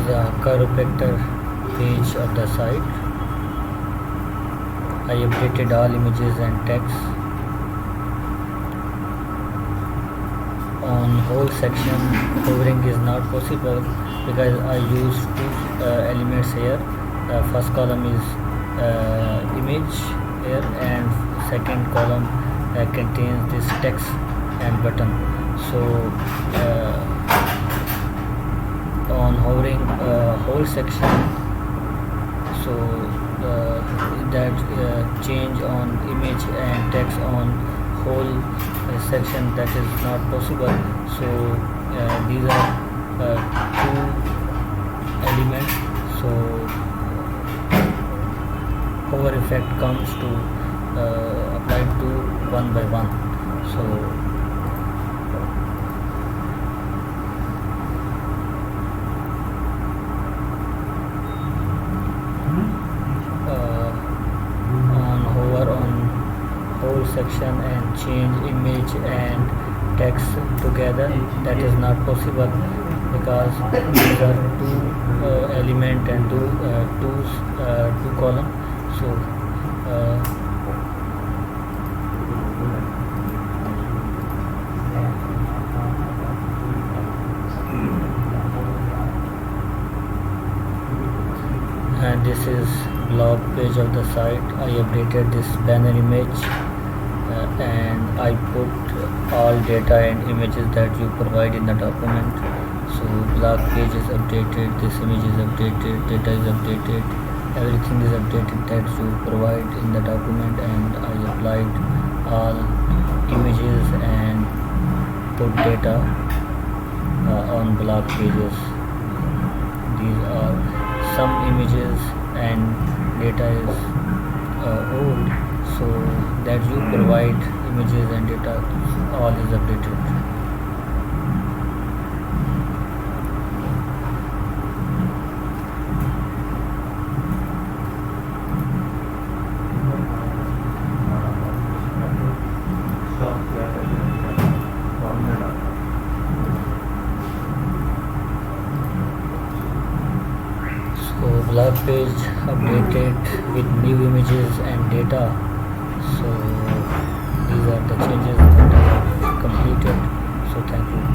is the chiropractor page of the site. I updated all images and text. On whole section, hovering is not possible because I use two elements here. First column is image here, and second column contains this text and button. So on hovering whole section, so that change on image and text on whole section, that is not possible. So these are two elements, so hover effect comes to applied to one by one. So on hover on whole section and change image and text together, that is not possible because these are two element and two column. So and this is blog page of the site. I updated this banner image and I put all data and images that you provide in the document. So blog page is updated, this image is updated, data is updated, everything is updated that you provide in the document, and I applied all images and put data on blog pages. These are some images and data is old, so that you provide images and data, all is updated. So blog page updated with new images and data. So these are the changes that I have completed. So thank you.